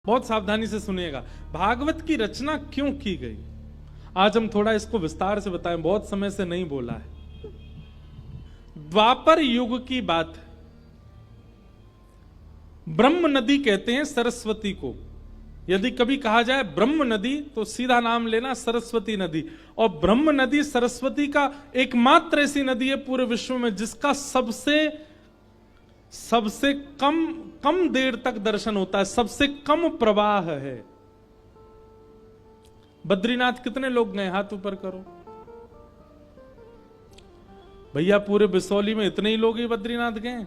बहुत सावधानी से सुनिएगा। भागवत की रचना क्यों की गई, आज हम थोड़ा इसको विस्तार से बताएं, बहुत समय से नहीं बोला है। द्वापर युग की बात है। ब्रह्म नदी कहते हैं सरस्वती को। यदि कभी कहा जाए ब्रह्म नदी तो सीधा नाम लेना सरस्वती नदी। और ब्रह्म नदी सरस्वती का एकमात्र ऐसी नदी है पूरे विश्व में जिसका सबसे कम देर तक दर्शन होता है, सबसे कम प्रवाह है। बद्रीनाथ कितने लोग गए, हाथ ऊपर करो भैया। पूरे बिसौली में इतने ही लोग ही बद्रीनाथ गए।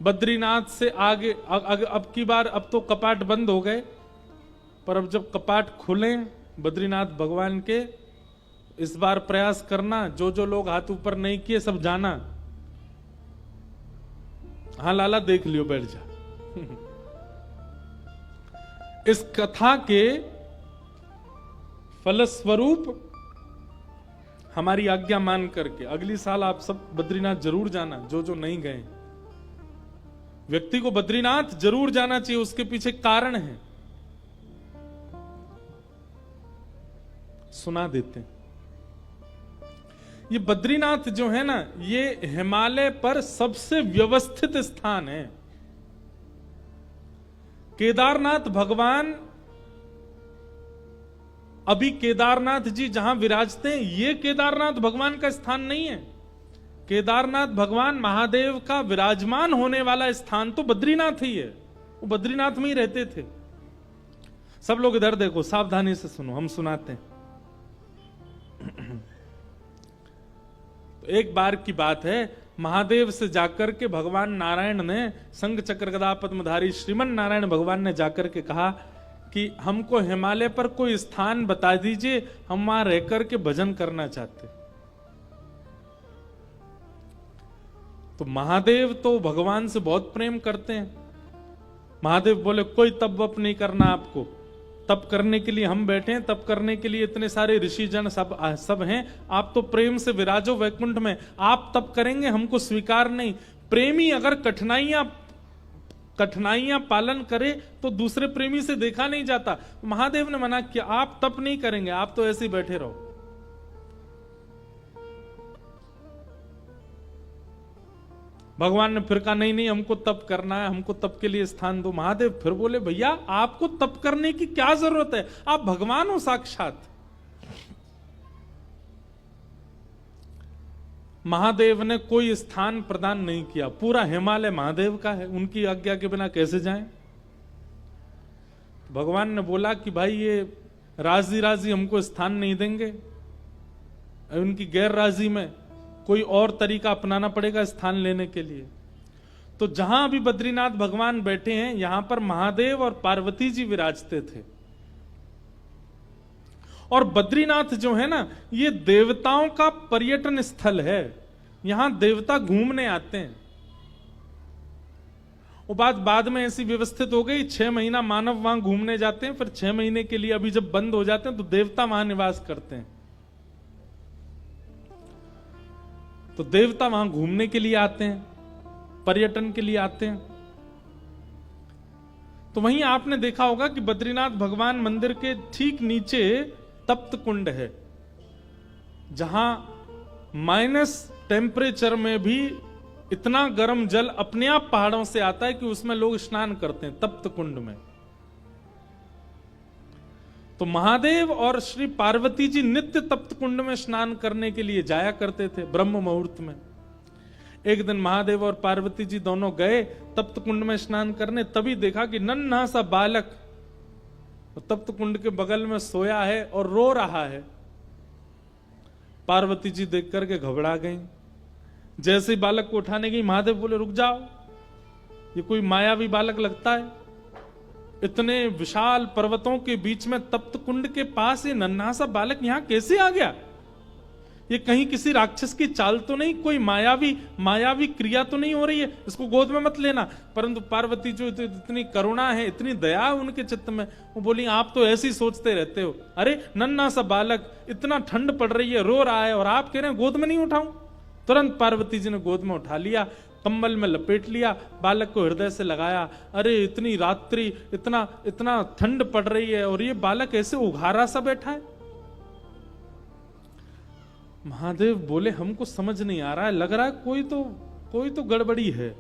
बद्रीनाथ से आगे अब की बार, अब तो कपाट बंद हो गए, पर अब जब कपाट खुले बद्रीनाथ भगवान के, इस बार प्रयास करना, जो लोग हाथ ऊपर नहीं किए सब जाना। हाँ लाला देख लियो, बैठ जा। इस कथा के फलस्वरूप हमारी आज्ञा मान करके अगली साल आप सब बद्रीनाथ जरूर जाना, जो नहीं गए। व्यक्ति को बद्रीनाथ जरूर जाना चाहिए, उसके पीछे कारण है, सुना देते हैं। ये बद्रीनाथ जो है ना, ये हिमालय पर सबसे व्यवस्थित स्थान है। केदारनाथ भगवान, अभी केदारनाथ जी जहां विराजते हैं, ये केदारनाथ भगवान का स्थान नहीं है। केदारनाथ भगवान महादेव का विराजमान होने वाला स्थान तो बद्रीनाथ ही है। वो बद्रीनाथ में ही रहते थे। सब लोग इधर देखो, सावधानी से सुनो, हम सुनाते हैं। तो एक बार की बात है, महादेव से जाकर के भगवान नारायण ने, शंख चक्र गदा पद्मधारी श्रीमन नारायण भगवान ने जाकर के कहा कि हमको हिमालय पर कोई स्थान बता दीजिए, हम वहां रहकर के भजन करना चाहते। तो महादेव तो भगवान से बहुत प्रेम करते हैं। महादेव बोले कोई तप वप नहीं करना आपको, तप करने के लिए हम बैठे हैं, तप करने के लिए इतने सारे ऋषि जन सब हैं, आप तो प्रेम से विराजो वैकुंठ में, आप तप करेंगे हमको स्वीकार नहीं। प्रेमी अगर कठिनाइयां पालन करे तो दूसरे प्रेमी से देखा नहीं जाता। महादेव ने मना किया, आप तप नहीं करेंगे, आप तो ऐसे ही बैठे रहो। भगवान ने फिर कहा नहीं हमको तप करना है, हमको तप के लिए स्थान दो। महादेव फिर बोले भैया आपको तप करने की क्या जरूरत है, आप भगवान हो साक्षात। महादेव ने कोई स्थान प्रदान नहीं किया, पूरा हिमालय महादेव का है, उनकी आज्ञा के बिना कैसे जाएं। भगवान ने बोला कि भाई ये राजी हमको स्थान नहीं देंगे, उनकी गैर राजी में कोई और तरीका अपनाना पड़ेगा स्थान लेने के लिए। तो जहां अभी बद्रीनाथ भगवान बैठे हैं, यहां पर महादेव और पार्वती जी विराजते थे। और बद्रीनाथ जो है ना, ये देवताओं का पर्यटन स्थल है, यहां देवता घूमने आते हैं। वो बात बाद में ऐसी व्यवस्थित हो गई, 6 महीना मानव वहां घूमने जाते हैं, फिर 6 महीने के लिए अभी जब बंद हो जाते हैं तो देवता वहां निवास करते हैं। तो देवता वहां घूमने के लिए आते हैं, पर्यटन के लिए आते हैं। तो वहीं आपने देखा होगा कि बद्रीनाथ भगवान मंदिर के ठीक नीचे तप्त कुंड है, जहां माइनस टेम्परेचर में भी इतना गर्म जल अपने आप पहाड़ों से आता है कि उसमें लोग स्नान करते हैं तप्त कुंड में। तो महादेव और श्री पार्वती जी नित्य तप्त कुंड में स्नान करने के लिए जाया करते थे ब्रह्म मुहूर्त में। एक दिन महादेव और पार्वती जी दोनों गए तप्त कुंड में स्नान करने, तभी देखा कि नन्हा सा बालक तप्त कुंड के बगल में सोया है और रो रहा है। पार्वती जी देख करके घबरा गई। जैसे ही बालक को उठाने गई, महादेव बोले रुक जाओ, ये कोई मायावी बालक लगता है, इतने विशाल पर्वतों के बीच में तप्त कुंड के पास ये नन्हा सा बालक यहां कैसे आ गया? ये कहीं किसी राक्षस की चाल तो नहीं, कोई मायावी क्रिया तो नहीं हो रही है, इसको गोद में मत लेना। परंतु पार्वती जो इतनी करुणा है, इतनी दया है उनके चित्त में, वो बोली आप तो ऐसे ही सोचते रहते हो, अरे नन्हा सा बालक, इतना ठंड पड़ रही है, रो रहा है और आप कह रहे हैं गोद में नहीं उठाऊं। तुरंत पार्वती जी ने गोद में उठा लिया। कंबल में लपेट लिया, बालक को हृदय से लगाया। अरे इतनी रात्रि, इतना इतना ठंड पड़ रही है और ये बालक ऐसे उघारा सा बैठा है। महादेव बोले हमको समझ नहीं आ रहा है, लग रहा है कोई तो गड़बड़ी है।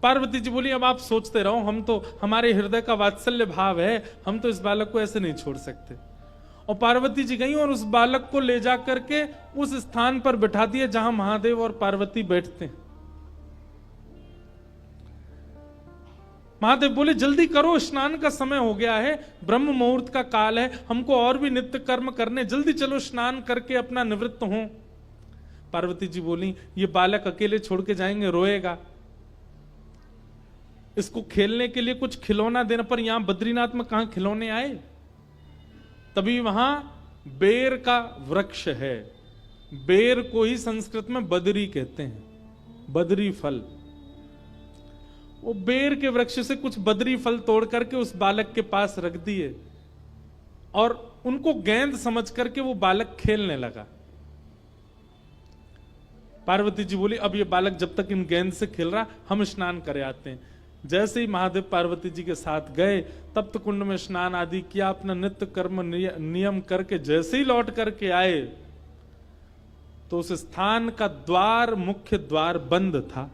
पार्वती जी बोली अब आप सोचते रहो, हम तो, हमारे हृदय का वात्सल्य भाव है, हम तो इस बालक को ऐसे नहीं छोड़ सकते। और पार्वती जी गई और उस बालक को ले जा करके उस स्थान पर बिठा दिए जहां महादेव और पार्वती बैठते हैं। महादेव बोले जल्दी करो, स्नान का समय हो गया है, ब्रह्म मुहूर्त का काल है, हमको और भी नित्य कर्म करने, जल्दी चलो स्नान करके अपना निवृत्त हो। पार्वती जी बोली ये बालक अकेले छोड़ के जाएंगे, रोएगा, इसको खेलने के लिए कुछ खिलौना देना। पर यहां बद्रीनाथ में कहां खिलौने आए? तभी वहां बेर का वृक्ष है, बेर को ही संस्कृत में बदरी कहते हैं, बदरी फल। वो बेर के वृक्ष से कुछ बदरी फल तोड़ करके उस बालक के पास रख दिए और उनको गेंद समझ करके वो बालक खेलने लगा। पार्वती जी बोली अब ये बालक जब तक इन गेंद से खेल रहा, हम स्नान करे आते हैं। जैसे ही महादेव पार्वती जी के साथ गए, तप्त कुंड में स्नान आदि किया, अपना नित्य कर्म नियम करके जैसे ही लौट करके आए तो उस स्थान का द्वार, मुख्य द्वार बंद था।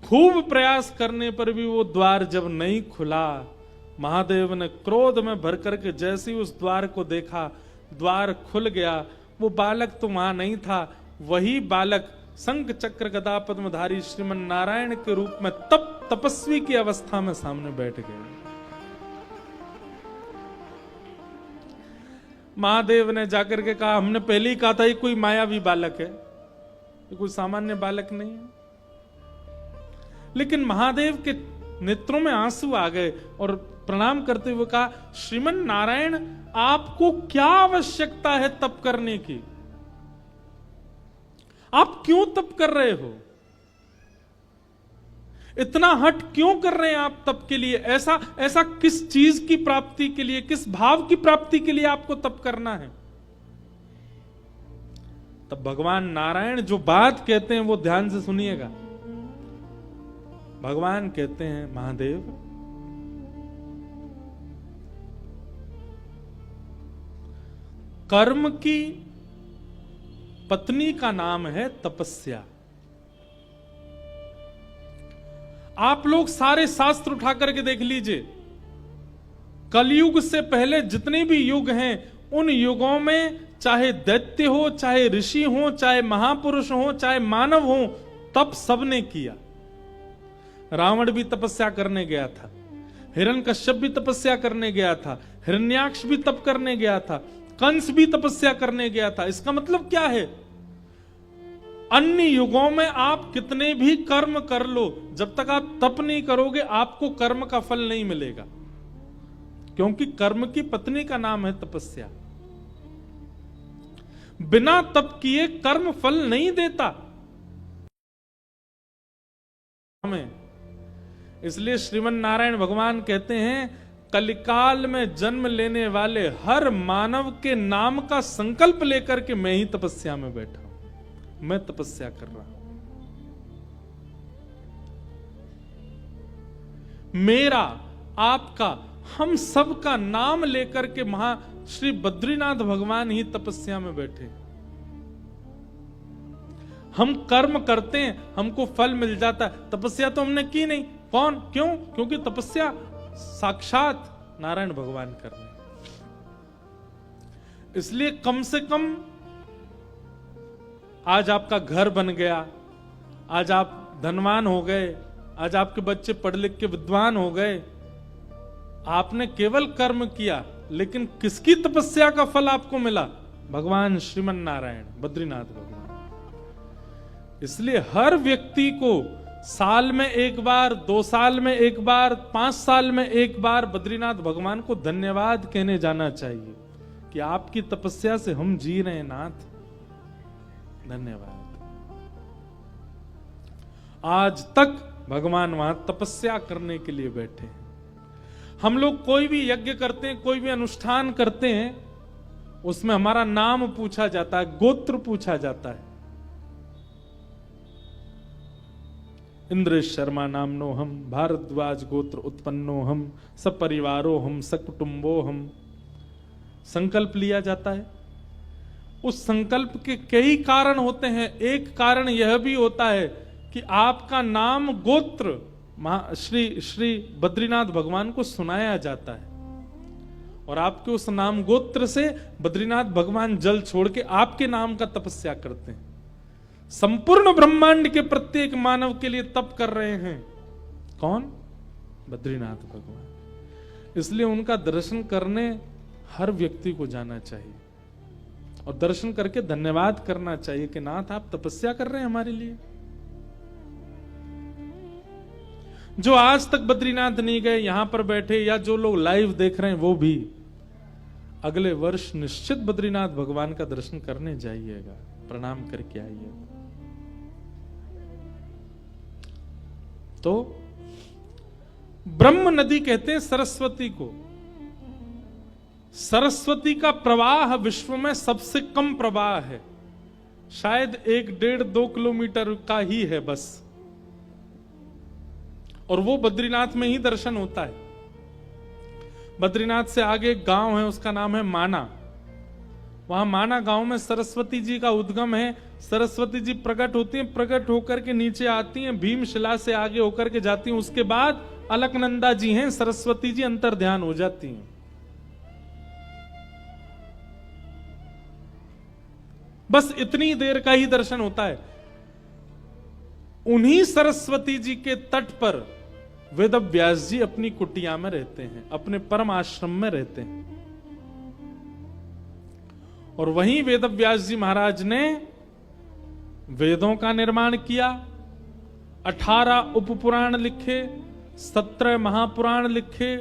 खूब प्रयास करने पर भी वो द्वार जब नहीं खुला, महादेव ने क्रोध में भर करके जैसे ही उस द्वार को देखा, द्वार खुल गया। वो बालक तो वहां नहीं था, वही बालक शंख चक्र गदा पद्मधारी श्रीमन नारायण के रूप में तपस्वी की अवस्था में सामने बैठ गया। महादेव ने जाकर के कहा, हमने पहले ही कहा था ये कोई मायावी बालक है, ये कोई सामान्य बालक नहीं है। लेकिन महादेव के नेत्रों में आंसू आ गए और प्रणाम करते हुए कहा, श्रीमन नारायण आपको क्या आवश्यकता है तप करने की? आप क्यों तप कर रहे हो? इतना हट क्यों कर रहे हैं आप तप के लिए? ऐसा किस चीज की प्राप्ति के लिए, किस भाव की प्राप्ति के लिए आपको तप करना है? तब भगवान नारायण जो बात कहते हैं वो ध्यान से सुनिएगा। भगवान कहते हैं, महादेव कर्म की पत्नी का नाम है तपस्या। आप लोग सारे शास्त्र उठा करके देख लीजिए, कलयुग से पहले जितने भी युग हैं, उन युगों में चाहे दैत्य हो, चाहे ऋषि हो, चाहे महापुरुष हो, चाहे मानव हो, तप सबने किया। रावण भी तपस्या करने गया था, हिरण्यकश्यप भी तपस्या करने गया था, हिरण्याक्ष भी तप करने गया था, कंस भी तपस्या करने गया था। इसका मतलब क्या है? अन्य युगों में आप कितने भी कर्म कर लो, जब तक आप तप नहीं करोगे आपको कर्म का फल नहीं मिलेगा, क्योंकि कर्म की पत्नी का नाम है तपस्या। बिना तप किए कर्म फल नहीं देता हमें। इसलिए श्रीमन नारायण भगवान कहते हैं, कलिकाल में जन्म लेने वाले हर मानव के नाम का संकल्प लेकर के मैं ही तपस्या में बैठा हूं, मैं तपस्या कर रहा हूं। मेरा, आपका, हम सब का नाम लेकर के श्री बद्रीनाथ भगवान ही तपस्या में बैठे। हम कर्म करते हैं, हमको फल मिल जाता है, तपस्या तो हमने की नहीं। कौन? क्यों? क्योंकि तपस्या साक्षात नारायण भगवान कर रहे हैं। इसलिए कम से कम आज आपका घर बन गया, आज आप धनवान हो गए, आज आपके बच्चे पढ़ लिख के विद्वान हो गए, आपने केवल कर्म किया, लेकिन किसकी तपस्या का फल आपको मिला? भगवान श्रीमन नारायण, बद्रीनाथ भगवान। इसलिए हर व्यक्ति को साल में एक बार, 2 साल में एक बार, 5 साल में एक बार बद्रीनाथ भगवान को धन्यवाद कहने जाना चाहिए कि आपकी तपस्या से हम जी रहे हैं नाथ, धन्यवाद। आज तक भगवान वहां तपस्या करने के लिए बैठे हैं। हम लोग कोई भी यज्ञ करते हैं, कोई भी अनुष्ठान करते हैं, उसमें हमारा नाम पूछा जाता है, गोत्र पूछा जाता है। इंद्र शर्मा नामनो हम, भारद्वाज गोत्र उत्पन्नो हम, सपरिवारो हम, सकुटुंबो हम। संकल्प लिया जाता है। उस संकल्प के कई कारण होते हैं। एक कारण यह भी होता है कि आपका नाम गोत्र श्री बद्रीनाथ भगवान को सुनाया जाता है, और आपके उस नाम गोत्र से बद्रीनाथ भगवान जल छोड़ के आपके नाम का तपस्या करते हैं। संपूर्ण ब्रह्मांड के प्रत्येक मानव के लिए तप कर रहे हैं। कौन? बद्रीनाथ भगवान। इसलिए उनका दर्शन करने हर व्यक्ति को जाना चाहिए, और दर्शन करके धन्यवाद करना चाहिए कि नाथ आप तपस्या कर रहे हैं हमारे लिए। जो आज तक बद्रीनाथ नहीं गए, यहां पर बैठे या जो लोग लाइव देख रहे हैं, वो भी अगले वर्ष निश्चित बद्रीनाथ भगवान का दर्शन करने जाइएगा, प्रणाम करके आइएगा। तो ब्रह्म नदी कहते हैं सरस्वती को। सरस्वती का प्रवाह विश्व में सबसे कम प्रवाह है, शायद 1-1.5-2 किलोमीटर का ही है बस, और वो बद्रीनाथ में ही दर्शन होता है। बद्रीनाथ से आगे एक गांव है, उसका नाम है माना। वहां माना गांव में सरस्वती जी का उद्गम है। सरस्वती जी प्रकट होती हैं, प्रकट होकर के नीचे आती हैं, भीमशिला से आगे होकर के जाती हैं। उसके बाद अलकनंदा जी हैं, सरस्वती जी अंतर ध्यान हो जाती हैं। बस इतनी देर का ही दर्शन होता है। उन्हीं सरस्वती जी के तट पर वेद व्यास जी अपनी कुटिया में रहते हैं, अपने परम आश्रम में रहते हैं, और वहीं वेद व्यास जी महाराज ने वेदों का निर्माण किया, 18 उपपुराण लिखे, 17 महापुराण लिखे,